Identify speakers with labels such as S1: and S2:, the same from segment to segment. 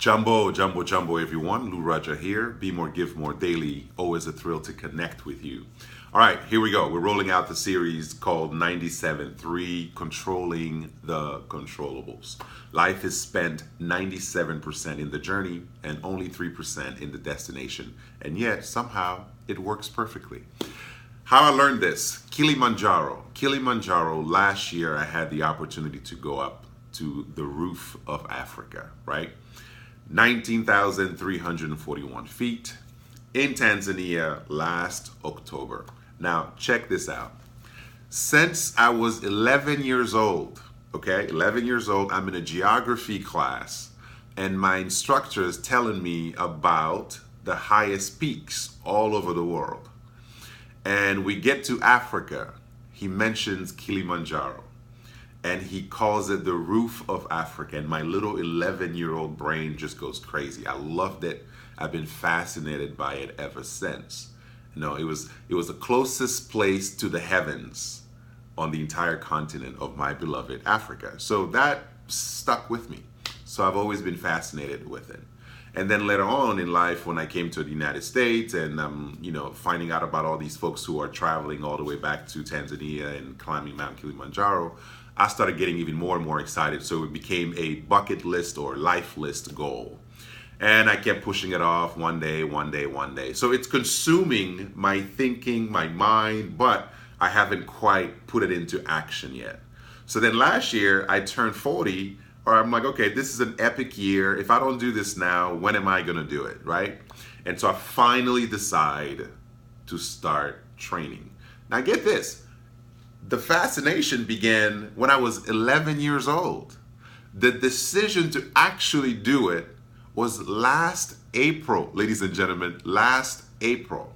S1: Jumbo, everyone. Radja here. Be more, give more daily. Always a thrill to connect with you. All right, here we go. We're rolling out the series called 97.3 Controlling the Controllables. Life is spent 97% in the journey and only 3% in the destination. And yet, somehow, it works perfectly. How I learned this, Kilimanjaro. Kilimanjaro, last year I had the opportunity to go up to the roof of Africa, right? 19,341 feet in Tanzania last October. Now, check this out. Since I was 11 years old, okay, 11 years old, I'm in a geography class, and my instructor is telling me about the highest peaks all over the world. And we get to Africa, he mentions Kilimanjaro, and he calls it the roof of Africa. And my little 11-year-old brain just goes crazy. I loved it. I've been fascinated by it ever since. You know, it was the closest place to the heavens on the entire continent of my beloved Africa. So that stuck with me. So I've always been fascinated with it. And then later on in life, when I came to the United States and finding out about all these folks who are traveling all the way back to Tanzania and climbing Mount Kilimanjaro, I started getting even more and more excited. So it became a bucket list or life list goal. And I kept pushing it off one day. So it's consuming my thinking, my mind, but I haven't quite put it into action yet. So then last year I turned 40, or I'm like, okay, this is an epic year. If I don't do this now, when am I gonna do it, right? And so I finally decide to start training. Now get this, the fascination began when I was 11 years old. The decision to actually do it was last April, ladies and gentlemen, last April.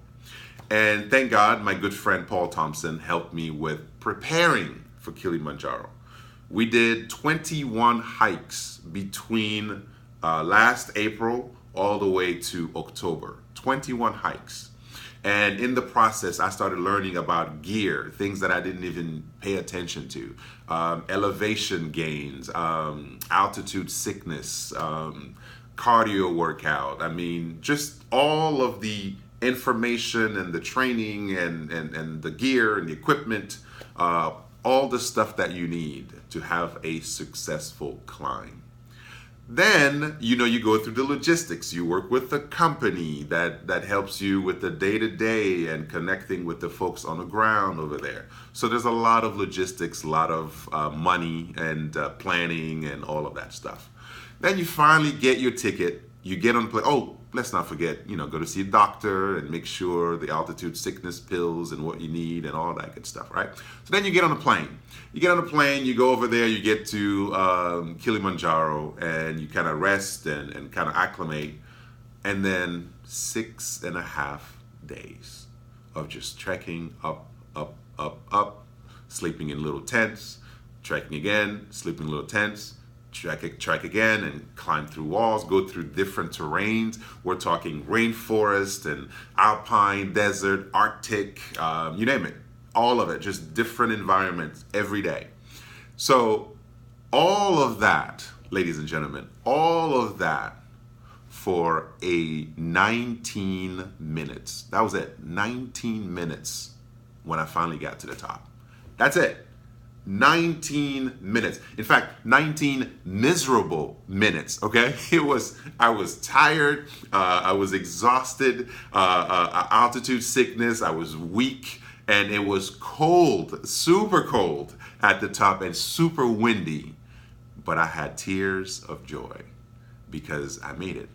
S1: And thank God my good friend Paul Thompson helped me with preparing for Kilimanjaro. We did 21 hikes between last April all the way to October, 21 hikes. And in the process, I started learning about gear, things that I didn't even pay attention to, elevation gains, altitude sickness, cardio workout. I mean, just all of the information and the training and the gear and the equipment, all the stuff that you need to have a successful climb. Then, you go through the logistics. You work with the company that helps you with the day-to-day and connecting with the folks on the ground over there. So there's a lot of logistics, a lot of money and planning and all of that stuff. Then you finally get your ticket. You get on the plane. Oh, let's not forget, go to see a doctor and make sure the altitude sickness pills and what you need and all that good stuff, right? So then you get on the plane. You get on the plane, you go over there, you get to Kilimanjaro, and you kind of rest and kind of acclimate. And then 6.5 days of just trekking up, sleeping in little tents, trekking again, sleeping in little tents, trek again, and climb through walls, go through different terrains. We're talking rainforest and alpine, desert, Arctic, you name it. All of it, just different environments every day. So all of that, ladies and gentlemen, all of that for a 19 minutes. That was it, 19 minutes when I finally got to the top. That's it. 19 minutes. In fact, 19 miserable minutes, okay? I was tired, I was exhausted, altitude sickness, I was weak, and it was cold, super cold at the top and super windy. But I had tears of joy because I made it.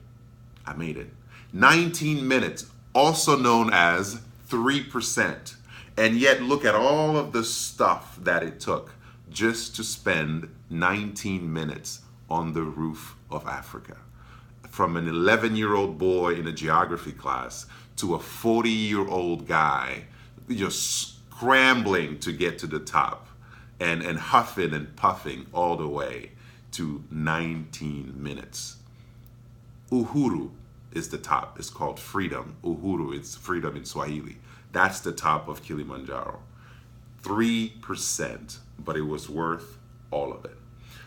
S1: 19 minutes, also known as 3%. And yet look at all of the stuff that it took just to spend 19 minutes on the roof of Africa. From an 11-year-old boy in a geography class to a 40-year-old guy just scrambling to get to the top and huffing and puffing all the way to 19 minutes. Uhuru is the top. It's called freedom. Uhuru, it's freedom in Swahili. That's the top of Kilimanjaro. 3%, but it was worth all of it.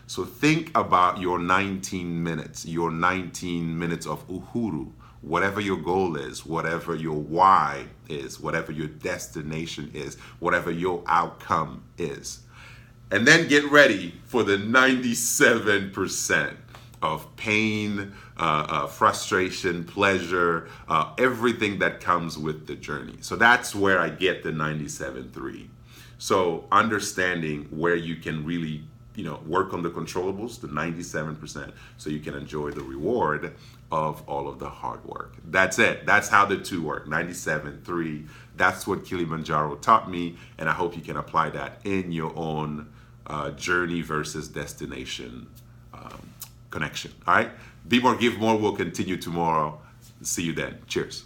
S1: So think about your 19 minutes, your 19 minutes of uhuru, whatever your goal is, whatever your why is, whatever your destination is, whatever your outcome is. And then get ready for the 97% of pain, frustration, pleasure, everything that comes with the journey. So that's where I get the 97.3. So understanding where you can really, work on the controllables, the 97%, so you can enjoy the reward of all of the hard work. That's it. That's how the two work. 97.3. That's what Kilimanjaro taught me, and I hope you can apply that in your own journey versus destination connection. All right. Be more, give more. We'll continue tomorrow. See you then. Cheers.